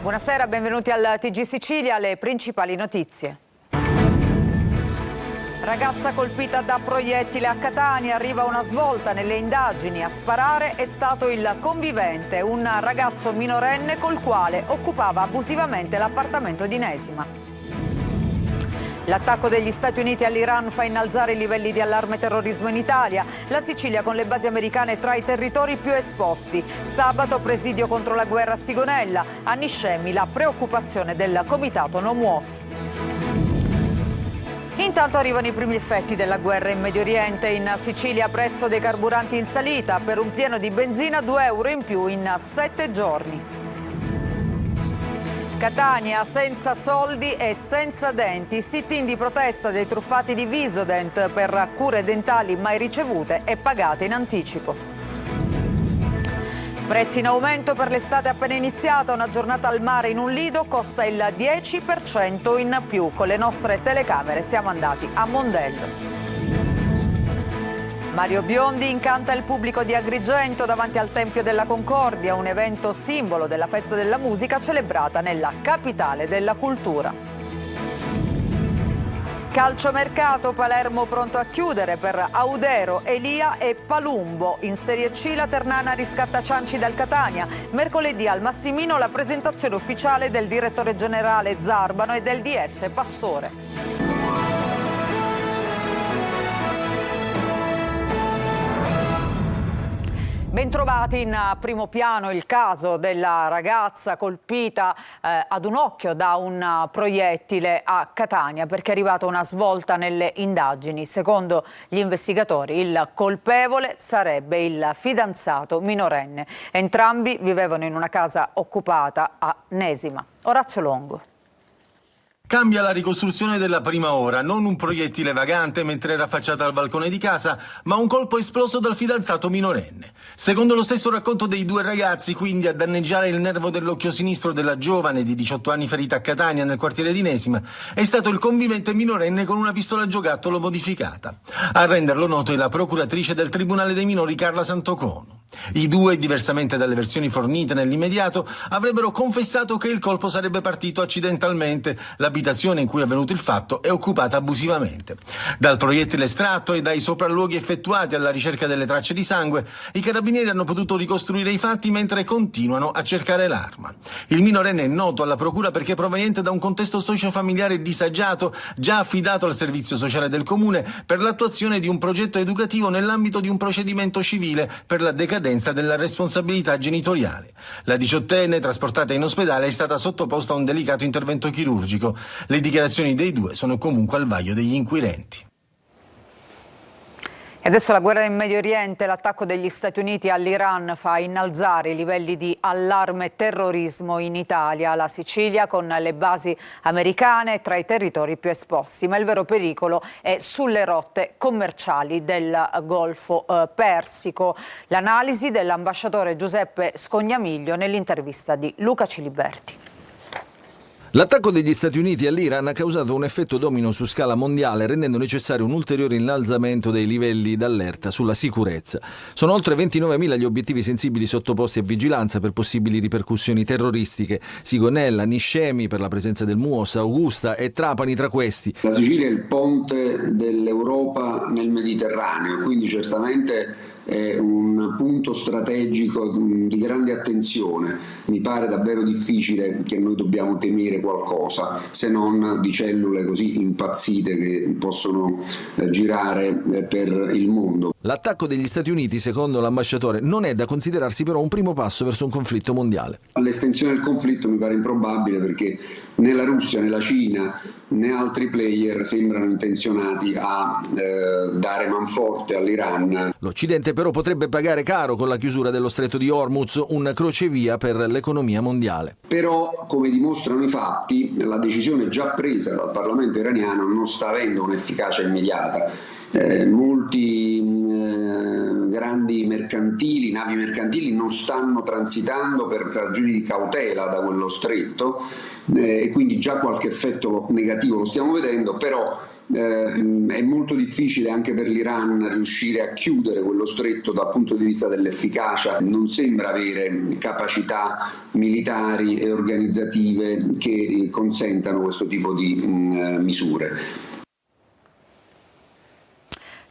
Buonasera, benvenuti al TG Sicilia, le principali notizie. Ragazza colpita da proiettile a Catania, arriva una svolta nelle indagini. A sparare è stato il convivente, un ragazzo minorenne col quale occupava abusivamente l'appartamento di Nesima. L'attacco degli Stati Uniti all'Iran fa innalzare i livelli di allarme terrorismo in Italia. La Sicilia con le basi americane tra i territori più esposti. Sabato presidio contro la guerra a Sigonella. A Niscemi la preoccupazione del comitato No MUOS. Intanto arrivano i primi effetti della guerra in Medio Oriente. In Sicilia prezzo dei carburanti in salita, per un pieno di benzina 2 euro in più in 7 giorni. Catania senza soldi e senza denti, sit-in di protesta dei truffati di Visodent per cure dentali mai ricevute e pagate in anticipo. Prezzi in aumento per l'estate appena iniziata, una giornata al mare in un lido costa il 10% in più. Con le nostre telecamere siamo andati a Mondello. Mario Biondi incanta il pubblico di Agrigento davanti al Tempio della Concordia, un evento simbolo della festa della musica celebrata nella capitale della cultura. Calciomercato, Palermo pronto a chiudere per Audero, Elia e Palumbo. In Serie C la Ternana riscatta Cianci dal Catania. Mercoledì al Massimino la presentazione ufficiale del direttore generale Zarbano e del DS Pastore. Bentrovati. In primo piano il caso della ragazza colpita ad un occhio da un proiettile a Catania, perché è arrivata una svolta nelle indagini. Secondo gli investigatori il colpevole sarebbe il fidanzato minorenne. Entrambi vivevano in una casa occupata a Nesima. Orazio Longo. Cambia la ricostruzione della prima ora, non un proiettile vagante mentre era affacciata al balcone di casa, ma un colpo esploso dal fidanzato minorenne. Secondo lo stesso racconto dei due ragazzi, quindi a danneggiare il nervo dell'occhio sinistro della giovane di 18 anni ferita a Catania nel quartiere di Nesima è stato il convivente minorenne con una pistola giocattolo modificata. A renderlo noto è la procuratrice del Tribunale dei Minori Carla Santocono. I due, diversamente dalle versioni fornite nell'immediato, avrebbero confessato che il colpo sarebbe partito accidentalmente. L'abitazione in cui è avvenuto il fatto è occupata abusivamente. Dal proiettile estratto e dai sopralluoghi effettuati alla ricerca delle tracce di sangue, i carabinieri hanno potuto ricostruire i fatti mentre continuano a cercare l'arma. Il minorenne è noto alla procura perché proveniente da un contesto socio-familiare disagiato, già affidato al servizio sociale del comune per l'attuazione di un progetto educativo nell'ambito di un procedimento civile per la decadenza della responsabilità genitoriale. La diciottenne, trasportata in ospedale, è stata sottoposta a un delicato intervento chirurgico. Le dichiarazioni dei due sono comunque al vaglio degli inquirenti. E adesso la guerra in Medio Oriente, l'attacco degli Stati Uniti all'Iran fa innalzare i livelli di allarme terrorismo in Italia. La Sicilia con le basi americane tra i territori più esposti, ma il vero pericolo è sulle rotte commerciali del Golfo Persico. L'analisi dell'ambasciatore Giuseppe Scognamiglio nell'intervista di Luca Ciliberti. L'attacco degli Stati Uniti all'Iran ha causato un effetto domino su scala mondiale, rendendo necessario un ulteriore innalzamento dei livelli d'allerta sulla sicurezza. Sono oltre 29.000 gli obiettivi sensibili sottoposti a vigilanza per possibili ripercussioni terroristiche. Sigonella, Niscemi per la presenza del MUOS, Augusta e Trapani tra questi. La Sicilia è il ponte dell'Europa nel Mediterraneo, quindi certamente è un punto strategico di grande attenzione. Mi pare davvero difficile che noi dobbiamo temere qualcosa se non di cellule così impazzite che possono girare per il mondo. L'attacco degli Stati Uniti, secondo l'ambasciatore, non è da considerarsi però un primo passo verso un conflitto mondiale. L'estensione del conflitto mi pare improbabile perché né la Russia né la Cina né altri player sembrano intenzionati a dare manforte all'Iran. L'Occidente però potrebbe pagare caro con la chiusura dello stretto di Hormuz, un crocevia per l'economia mondiale. Però, come dimostrano i fatti, la decisione già presa dal Parlamento iraniano non sta avendo un'efficacia immediata. Molti grandi mercantili, navi mercantili non stanno transitando per ragioni di cautela da quello stretto, e quindi già qualche effetto negativo lo stiamo vedendo, però è molto difficile anche per l'Iran riuscire a chiudere quello stretto dal punto di vista dell'efficacia. Non sembra avere capacità militari e organizzative che consentano questo tipo di misure.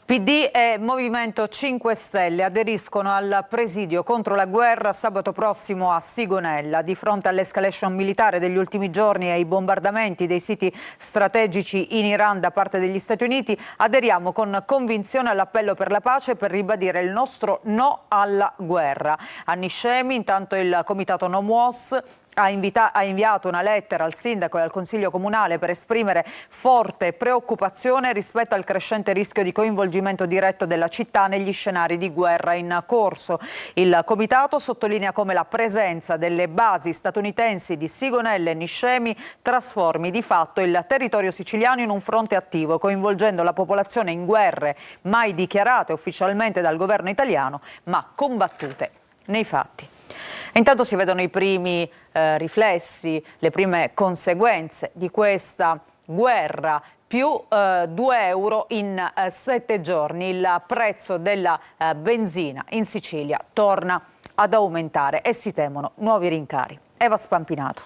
PD e Movimento 5 Stelle aderiscono al presidio contro la guerra sabato prossimo a Sigonella. Di fronte all'escalation militare degli ultimi giorni e ai bombardamenti dei siti strategici in Iran da parte degli Stati Uniti, aderiamo con convinzione all'appello per la pace per ribadire il nostro no alla guerra. A Niscemi, intanto, il comitato No MUOS ha inviato una lettera al sindaco e al consiglio comunale per esprimere forte preoccupazione rispetto al crescente rischio di coinvolgimento diretto della città negli scenari di guerra in corso. Il comitato sottolinea come la presenza delle basi statunitensi di Sigonella e Niscemi trasformi di fatto il territorio siciliano in un fronte attivo, coinvolgendo la popolazione in guerre mai dichiarate ufficialmente dal governo italiano, ma combattute nei fatti. Intanto si vedono i primi riflessi, le prime conseguenze di questa guerra. Più 2 euro in 7 giorni. Il prezzo della benzina in Sicilia torna ad aumentare e si temono nuovi rincari. Eva Spampinato.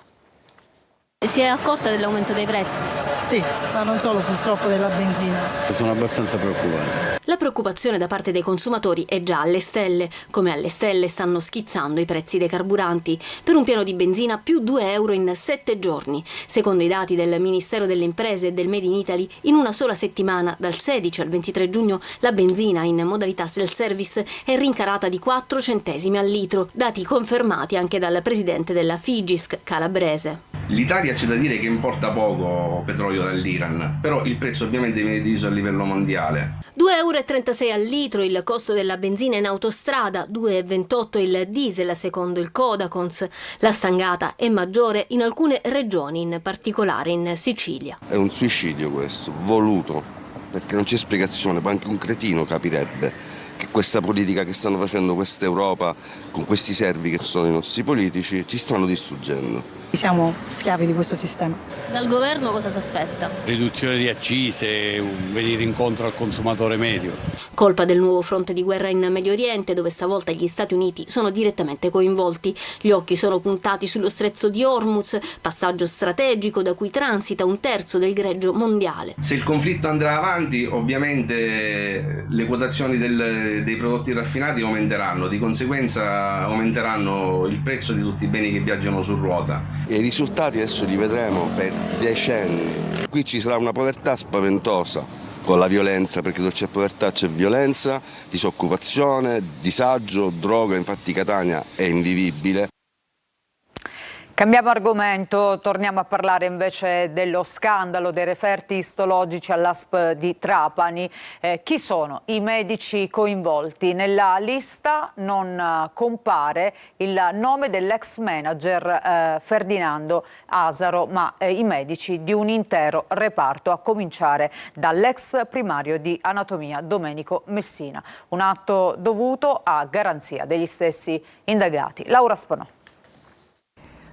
Si è accorta dell'aumento dei prezzi? Sì, ma non solo purtroppo della benzina. Sono abbastanza preoccupato. La preoccupazione da parte dei consumatori è già alle stelle. Come alle stelle stanno schizzando i prezzi dei carburanti. Per un pieno di benzina più 2 euro in 7 giorni. Secondo i dati del Ministero delle Imprese e del Made in Italy, in una sola settimana, dal 16 al 23 giugno, la benzina in modalità self-service è rincarata di 4 centesimi al litro. Dati confermati anche dal presidente della Figisc calabrese. L'Italia c'è da dire che importa poco petrolio dall'Iran, però il prezzo ovviamente viene deciso a livello mondiale. 2,36 euro al litro il costo della benzina in autostrada, 2,28 il diesel secondo il Codacons. La stangata è maggiore in alcune regioni, in particolare in Sicilia. È un suicidio questo, voluto, perché non c'è spiegazione, ma anche un cretino capirebbe che questa politica che stanno facendo questa Europa con questi servi che sono i nostri politici ci stanno distruggendo. Siamo schiavi di questo sistema. Dal governo cosa si aspetta? Riduzione di accise, venire incontro al consumatore medio. Colpa del nuovo fronte di guerra in Medio Oriente, dove stavolta gli Stati Uniti sono direttamente coinvolti. Gli occhi sono puntati sullo stretto di Hormuz, passaggio strategico da cui transita un terzo del greggio mondiale. Se il conflitto andrà avanti, ovviamente le quotazioni dei prodotti raffinati aumenteranno, di conseguenza aumenteranno il prezzo di tutti i beni che viaggiano su ruota. E i risultati adesso li vedremo per decenni. Qui ci sarà una povertà spaventosa con la violenza, perché dove c'è povertà c'è violenza, disoccupazione, disagio, droga. Infatti Catania è invivibile. Cambiamo argomento, torniamo a parlare invece dello scandalo dei referti istologici all'ASP di Trapani. Chi sono i medici coinvolti? Nella lista non compare il nome dell'ex manager Ferdinando Asaro, ma i medici di un intero reparto, a cominciare dall'ex primario di anatomia Domenico Messina. Un atto dovuto a garanzia degli stessi indagati. Laura Spanò.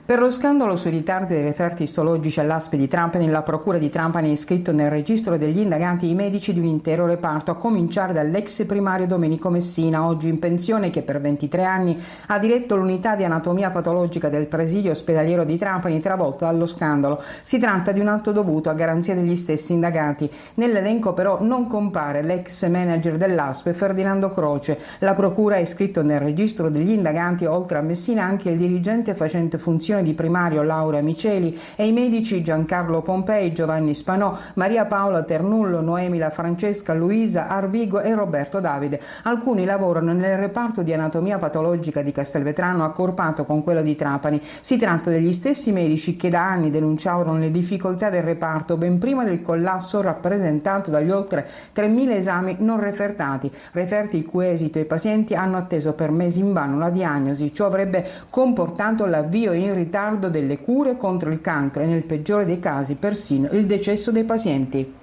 Per lo scandalo sui ritardi dei referti istologici all'ASP di Trapani, la Procura di Trapani ha iscritto nel registro degli indagati i medici di un intero reparto, a cominciare dall'ex primario Domenico Messina, oggi in pensione, che per 23 anni ha diretto l'unità di anatomia patologica del presidio ospedaliero di Trapani, travolto dallo scandalo. Si tratta di un atto dovuto a garanzia degli stessi indagati. Nell'elenco però non compare l'ex manager dell'ASP Ferdinando Croce. La Procura ha iscritto nel registro degli indagati, oltre a Messina, anche il dirigente facente funzione di primario Laura Miceli e i medici Giancarlo Pompei, Giovanni Spanò, Maria Paola Ternullo, Noemi La Francesca, Luisa Arvigo e Roberto Davide. Alcuni lavorano nel reparto di anatomia patologica di Castelvetrano, accorpato con quello di Trapani. Si tratta degli stessi medici che da anni denunciavano le difficoltà del reparto ben prima del collasso rappresentato dagli oltre 3.000 esami non refertati, referti il cui esito i pazienti hanno atteso per mesi invano la diagnosi. Ciò avrebbe comportato l'avvio in ritardo delle cure contro il cancro e, nel peggiore dei casi, persino il decesso dei pazienti.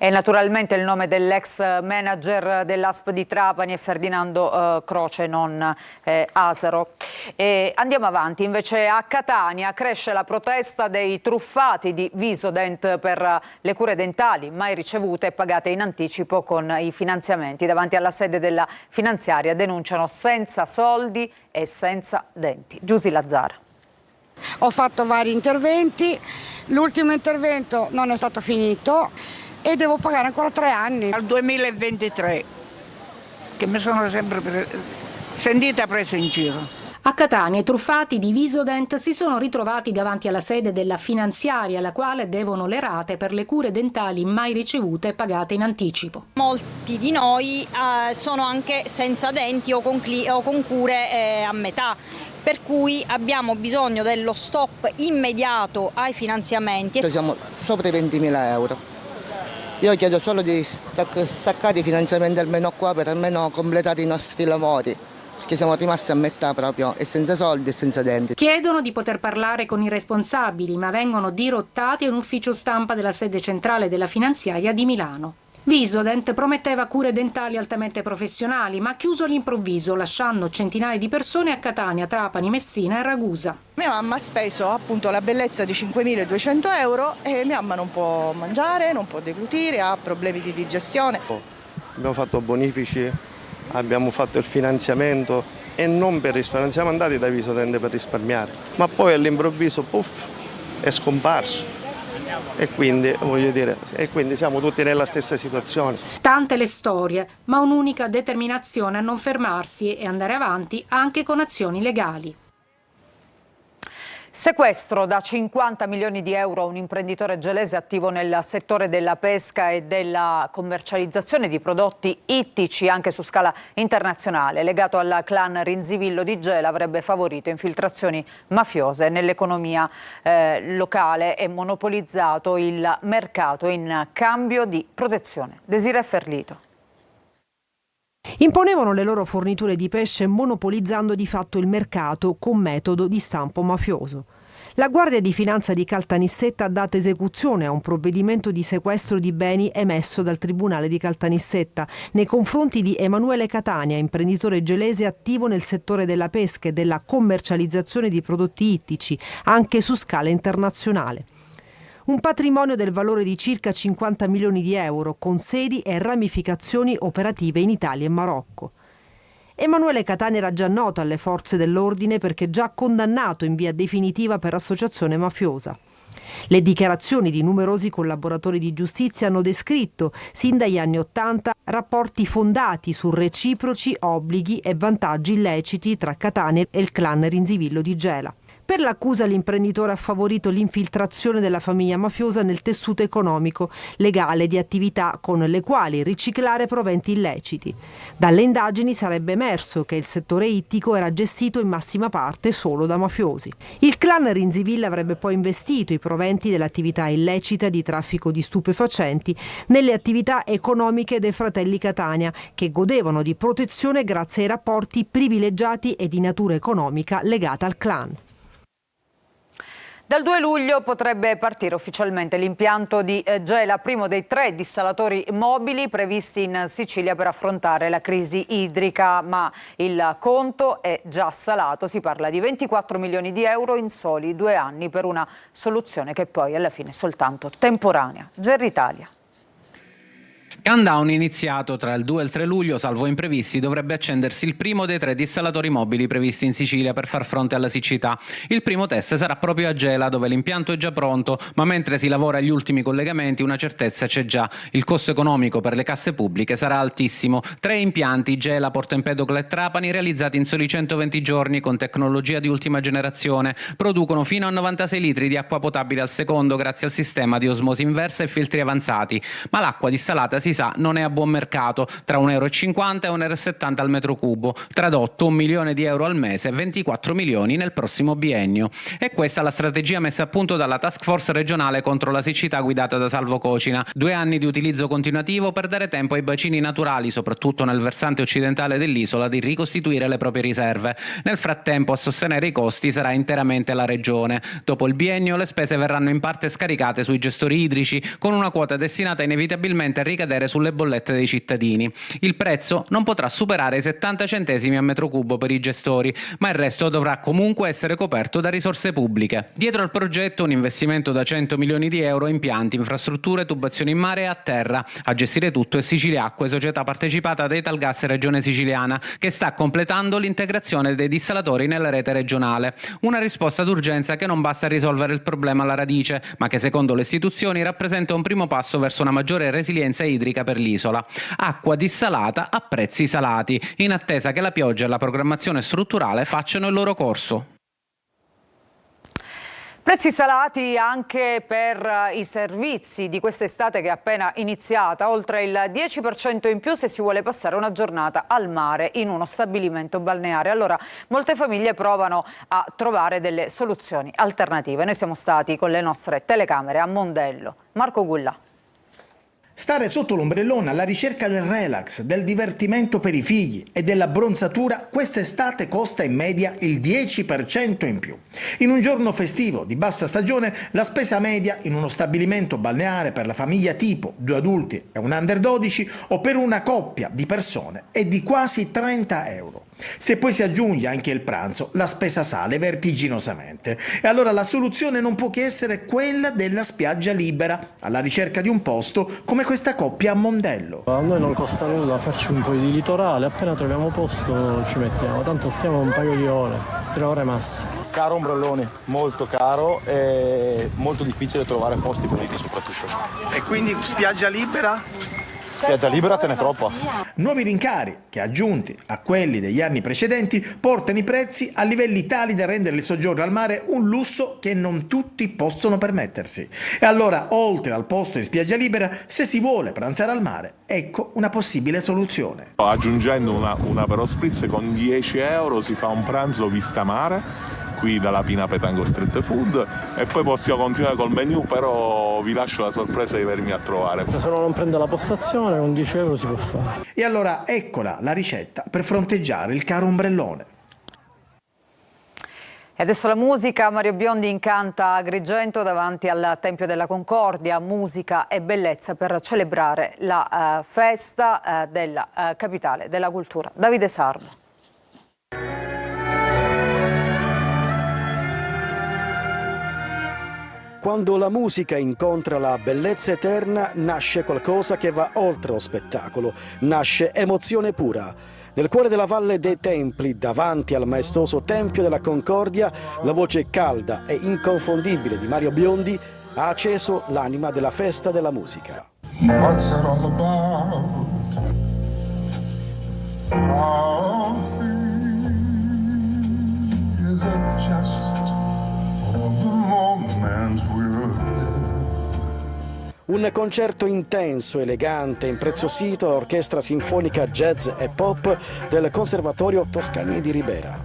E naturalmente il nome dell'ex manager dell'ASP di Trapani è Ferdinando Croce, non Asero. E andiamo avanti, invece a Catania cresce la protesta dei truffati di Visodent per le cure dentali mai ricevute e pagate in anticipo con i finanziamenti. Davanti alla sede della finanziaria denunciano senza soldi e senza denti. Giusy Lazzara. Ho fatto vari interventi, l'ultimo intervento non è stato finito e devo pagare ancora 3 anni. Al 2023, che mi sono sempre sentita presa in giro. A Catania i truffati di Visodent si sono ritrovati davanti alla sede della finanziaria, alla quale devono le rate per le cure dentali mai ricevute e pagate in anticipo. Molti di noi sono anche senza denti o con cure a metà, per cui abbiamo bisogno dello stop immediato ai finanziamenti. Siamo sopra i 20.000 euro. Io chiedo solo di staccare i finanziamenti almeno qua per almeno completare i nostri lavori, perché siamo rimasti a metà proprio e senza soldi e senza denti. Chiedono di poter parlare con i responsabili, ma vengono dirottati a un ufficio stampa della sede centrale della finanziaria di Milano. Visodent prometteva cure dentali altamente professionali, ma ha chiuso all'improvviso, lasciando centinaia di persone a Catania, Trapani, Messina e Ragusa. Mia mamma ha speso appunto la bellezza di 5.200 euro e mia mamma non può mangiare, non può deglutire, ha problemi di digestione. Abbiamo fatto bonifici, abbiamo fatto il finanziamento e non per risparmiare, siamo andati da Visodent per risparmiare, ma poi all'improvviso puff, è scomparso. E quindi, siamo tutti nella stessa situazione. Tante le storie, ma un'unica determinazione a non fermarsi e andare avanti anche con azioni legali. Sequestro da 50 milioni di euro a un imprenditore gelese attivo nel settore della pesca e della commercializzazione di prodotti ittici anche su scala internazionale. Legato al clan Rinzivillo di Gela, avrebbe favorito infiltrazioni mafiose nell'economia locale e monopolizzato il mercato in cambio di protezione. Desiree Ferlito. Imponevano le loro forniture di pesce monopolizzando di fatto il mercato con metodo di stampo mafioso. La Guardia di Finanza di Caltanissetta ha dato esecuzione a un provvedimento di sequestro di beni emesso dal Tribunale di Caltanissetta nei confronti di Emanuele Catania, imprenditore gelese attivo nel settore della pesca e della commercializzazione di prodotti ittici, anche su scala internazionale. Un patrimonio del valore di circa 50 milioni di euro, con sedi e ramificazioni operative in Italia e Marocco. Emanuele Catania era già noto alle forze dell'ordine perché già condannato in via definitiva per associazione mafiosa. Le dichiarazioni di numerosi collaboratori di giustizia hanno descritto, sin dagli anni '80, rapporti fondati su reciproci obblighi e vantaggi illeciti tra Catania e il clan Rinzivillo di Gela. Per l'accusa l'imprenditore ha favorito l'infiltrazione della famiglia mafiosa nel tessuto economico legale di attività con le quali riciclare proventi illeciti. Dalle indagini sarebbe emerso che il settore ittico era gestito in massima parte solo da mafiosi. Il clan Rinzivillo avrebbe poi investito i proventi dell'attività illecita di traffico di stupefacenti nelle attività economiche dei fratelli Catania, che godevano di protezione grazie ai rapporti privilegiati e di natura economica legata al clan. Dal 2 luglio potrebbe partire ufficialmente l'impianto di Gela, primo dei 3 dissalatori mobili previsti in Sicilia per affrontare la crisi idrica, ma il conto è già salato. Si parla di 24 milioni di euro in soli 2 anni per una soluzione che poi alla fine è soltanto temporanea. Gerry Italia. Countdown iniziato tra il 2 e il 3 luglio, salvo imprevisti, dovrebbe accendersi il primo dei 3 dissalatori mobili previsti in Sicilia per far fronte alla siccità. Il primo test sarà proprio a Gela, dove l'impianto è già pronto, ma mentre si lavora agli ultimi collegamenti una certezza c'è già: il costo economico per le casse pubbliche sarà altissimo. 3 impianti, Gela, Porto Empedocle e Trapani, realizzati in soli 120 giorni con tecnologia di ultima generazione, producono fino a 96 litri di acqua potabile al secondo grazie al sistema di osmosi inversa e filtri avanzati, ma l'acqua dissalata si si sa non è a buon mercato, tra 1,50 euro e 1,70 euro al metro cubo, tradotto 1 milione di euro al mese, 24 milioni nel prossimo biennio. E questa è la strategia messa a punto dalla Task Force regionale contro la siccità guidata da Salvo Cocina. 2 anni di utilizzo continuativo per dare tempo ai bacini naturali, soprattutto nel versante occidentale dell'isola, di ricostituire le proprie riserve. Nel frattempo a sostenere i costi sarà interamente la regione. Dopo il biennio le spese verranno in parte scaricate sui gestori idrici, con una quota destinata inevitabilmente a ricadere sulle bollette dei cittadini. Il prezzo non potrà superare i 70 centesimi a metro cubo per i gestori, ma il resto dovrà comunque essere coperto da risorse pubbliche. Dietro al progetto un investimento da 100 milioni di euro, impianti, infrastrutture, tubazioni in mare e a terra. A gestire tutto è Siciliacque, società partecipata da Italgas Regione Siciliana, che sta completando l'integrazione dei dissalatori nella rete regionale. Una risposta d'urgenza che non basta a risolvere il problema alla radice, ma che secondo le istituzioni rappresenta un primo passo verso una maggiore resilienza idrica per l'isola. Acqua dissalata a prezzi salati, in attesa che la pioggia e la programmazione strutturale facciano il loro corso. Prezzi salati anche per i servizi di quest'estate che è appena iniziata, oltre il 10% in più se si vuole passare una giornata al mare in uno stabilimento balneare. Allora molte famiglie provano a trovare delle soluzioni alternative. Noi siamo stati con le nostre telecamere a Mondello. Marco Gulla. Stare sotto l'ombrellone alla ricerca del relax, del divertimento per i figli e dell'abbronzatura quest'estate costa in media il 10% in più. In un giorno festivo di bassa stagione la spesa media in uno stabilimento balneare per la famiglia tipo 2 adulti e un under 12 o per una coppia di persone è di quasi 30 euro. Se poi si aggiunge anche il pranzo, la spesa sale vertiginosamente. E allora la soluzione non può che essere quella della spiaggia libera, alla ricerca di un posto come questa coppia a Mondello. A noi non costa nulla farci un po' di litorale, appena troviamo posto ci mettiamo, tanto stiamo un paio di ore, 3 ore massimo. Caro ombrellone, molto caro e molto difficile trovare posti puliti soprattutto. E quindi spiaggia libera? Spiaggia libera ce n'è troppa. Nuovi rincari che, aggiunti a quelli degli anni precedenti, portano i prezzi a livelli tali da rendere il soggiorno al mare un lusso che non tutti possono permettersi. E allora, oltre al posto in spiaggia libera, se si vuole pranzare al mare, ecco una possibile soluzione. Aggiungendo una però spritz con 10 euro si fa un pranzo vista mare qui dalla Pina Petango Street Food e poi possiamo continuare col menu, però vi lascio la sorpresa di venirmi a trovare. Se uno non prende la postazione con 10 euro si può fare. E allora eccola la ricetta per fronteggiare il caro ombrellone. E adesso la musica. Mario Biondi incanta Agrigento davanti al Tempio della Concordia, musica e bellezza per celebrare la festa della capitale della cultura. Davide Sardo. Quando la musica incontra la bellezza eterna, nasce qualcosa che va oltre lo spettacolo, nasce emozione pura. Nel cuore della Valle dei Templi, davanti al maestoso Tempio della Concordia, la voce calda e inconfondibile di Mario Biondi ha acceso l'anima della festa della musica. What's it all about? How is it just for the moment we're Un concerto intenso, elegante, impreziosito dall'Orchestra Sinfonica Jazz e Pop del Conservatorio Toscanini di Ribera.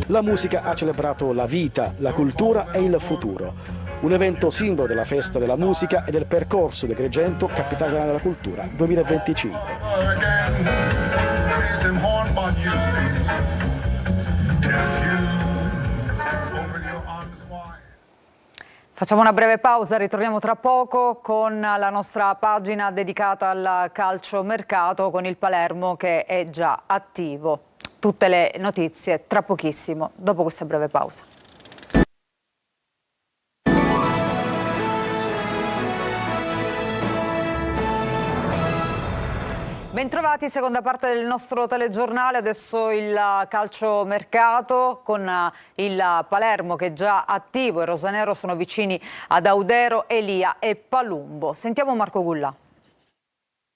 La musica ha celebrato la vita, la cultura e il futuro. Un evento simbolo della festa della musica e del percorso di Agrigento, Capitale Italiana della Cultura 2025. Facciamo una breve pausa, ritorniamo tra poco con la nostra pagina dedicata al calciomercato con il Palermo che è già attivo. Tutte le notizie tra pochissimo, dopo questa breve pausa. Bentrovati, seconda parte del nostro telegiornale, adesso il calciomercato con il Palermo che è già attivo, i rosanero sono vicini ad Audero, Elia e Palumbo. Sentiamo Marco Gulla.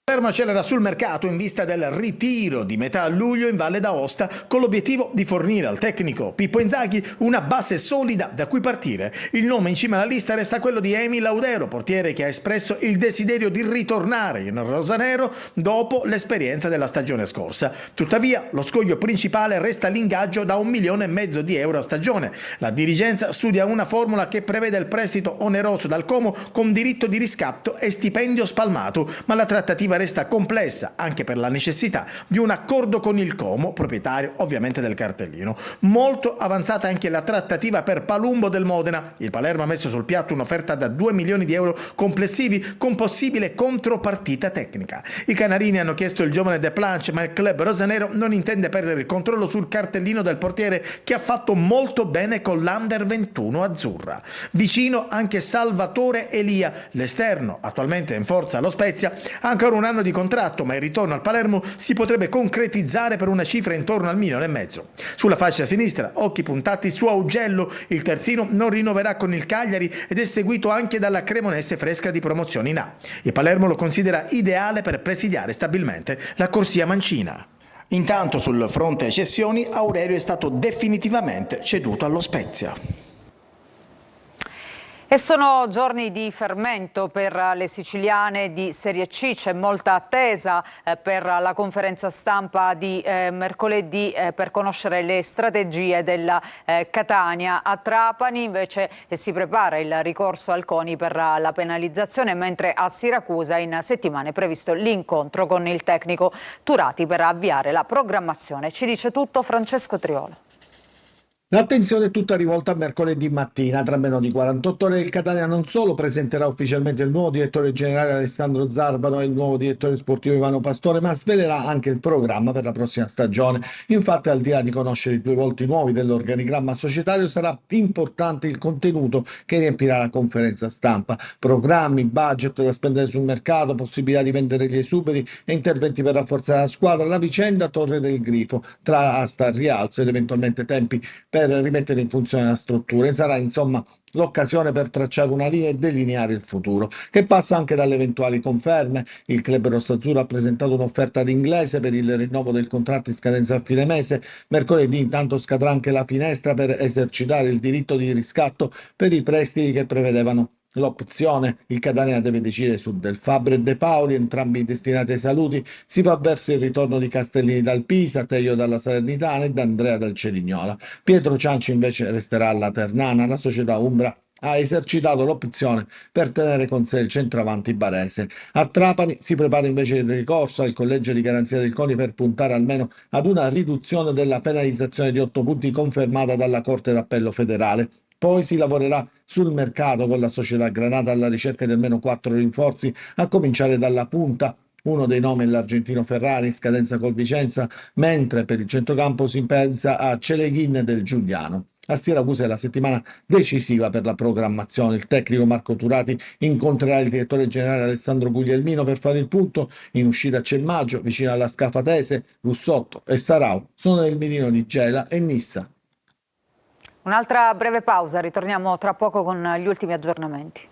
Palermo accelera sul mercato in vista del ritiro di metà luglio in Valle d'Aosta con l'obiettivo di fornire al tecnico Pippo Inzaghi una base solida da cui partire. Il nome in cima alla lista resta quello di Emi Laudero, portiere che ha espresso il desiderio di ritornare in rosanero dopo l'esperienza della stagione scorsa. Tuttavia lo scoglio principale resta l'ingaggio da 1,5 milioni di euro a stagione. La dirigenza studia una formula che prevede il prestito oneroso dal Como con diritto di riscatto e stipendio spalmato, ma la trattativa resta complessa anche per la necessità di un accordo con il Como, proprietario ovviamente del cartellino. Molto avanzata anche la trattativa per Palumbo del Modena. Il Palermo ha messo sul piatto un'offerta da 2 milioni di euro complessivi con possibile contropartita tecnica. I canarini hanno chiesto il giovane De Planche, ma il club rosanero non intende perdere il controllo sul cartellino del portiere che ha fatto molto bene con l'Under 21 azzurra. Vicino anche Salvatore Elia, l'esterno attualmente in forza allo Spezia, ha ancora un anno di contratto, ma il ritorno al Palermo si potrebbe concretizzare per una cifra intorno al 1,5 milioni. Sulla fascia sinistra, occhi puntati su Augello, il terzino non rinnoverà con il Cagliari ed è seguito anche dalla Cremonese fresca di promozione in A. Il Palermo lo considera ideale per presidiare stabilmente la corsia mancina. Intanto sul fronte cessioni Aurelio è stato definitivamente ceduto allo Spezia. E sono giorni di fermento per le siciliane di Serie C, c'è molta attesa per la conferenza stampa di mercoledì per conoscere le strategie della Catania. A Trapani invece si prepara il ricorso al CONI per la penalizzazione, mentre a Siracusa in settimana è previsto l'incontro con il tecnico Turati per avviare la programmazione. Ci dice tutto Francesco Triolo. L'attenzione è tutta rivolta a mercoledì mattina. Tra meno di 48 ore il Catania non solo presenterà ufficialmente il nuovo direttore generale Alessandro Zarbano e il nuovo direttore sportivo Ivano Pastore, ma svelerà anche il programma per la prossima stagione. Infatti, al di là di conoscere i due volti nuovi dell'organigramma societario, sarà importante il contenuto che riempirà la conferenza stampa. Programmi, budget da spendere sul mercato, possibilità di vendere gli esuberi e interventi per rafforzare la squadra. La vicenda Torre del Grifo, tra asta al rialzo ed eventualmente tempi per rimettere in funzione la struttura, e sarà insomma l'occasione per tracciare una linea e delineare il futuro, che passa anche dalle eventuali conferme. Il club rossazzurro ha presentato un'offerta ad Inglese per il rinnovo del contratto in scadenza a fine mese. Mercoledì intanto scadrà anche la finestra per esercitare il diritto di riscatto per i prestiti che prevedevano l'opzione. Il Catania deve decidere su Del Fabbro e De Paoli, entrambi destinati ai saluti. Si va verso il ritorno di Castellini dal Pisa, Teio dalla Salernitana ed Andrea dal Cerignola. Pietro Cianci invece resterà alla Ternana. La società umbra ha esercitato l'opzione per tenere con sé il centravanti barese. A Trapani si prepara invece il ricorso al collegio di garanzia del CONI per puntare almeno ad una riduzione della penalizzazione di 8 punti confermata dalla Corte d'Appello federale. Poi si lavorerà sul mercato con la società Granata alla ricerca di almeno 4 rinforzi, a cominciare dalla punta. Uno dei nomi è l'argentino Ferrari, in scadenza col Vicenza, mentre per il centrocampo si pensa a Celeghin del Giuliano. A Siracusa è la settimana decisiva per la programmazione. Il tecnico Marco Turati incontrerà il direttore generale Alessandro Guglielmino per fare il punto. In uscita c'è Maggio, vicino alla Scafatese, Russotto e Sarau sono nel mirino di Gela e Nissa. Un'altra breve pausa, ritorniamo tra poco con gli ultimi aggiornamenti.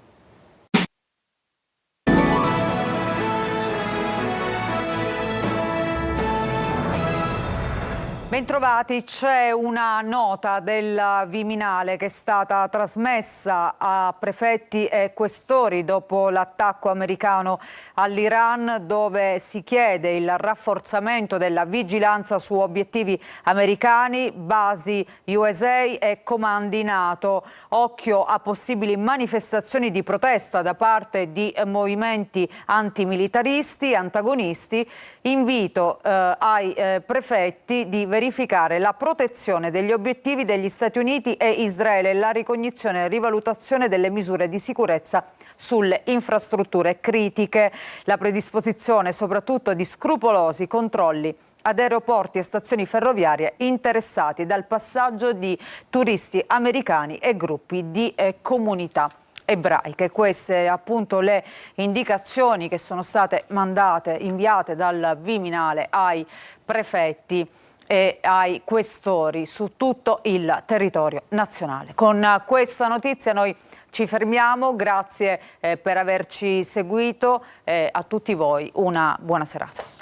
Bentrovati, c'è una nota del Viminale che è stata trasmessa a prefetti e questori dopo l'attacco americano all'Iran, dove si chiede il rafforzamento della vigilanza su obiettivi americani, basi USA e comandi NATO. Occhio a possibili manifestazioni di protesta da parte di movimenti antimilitaristi, antagonisti. Invito ai prefetti di verificare la protezione degli obiettivi degli Stati Uniti e Israele e la ricognizione e rivalutazione delle misure di sicurezza sulle infrastrutture critiche, la predisposizione soprattutto di scrupolosi controlli ad aeroporti e stazioni ferroviarie interessati dal passaggio di turisti americani e gruppi di comunità ebraiche. Queste appunto le indicazioni che sono state inviate dal Viminale ai prefetti. e ai questori su tutto il territorio nazionale. Con questa notizia noi ci fermiamo, grazie per averci seguito, a tutti voi una buona serata.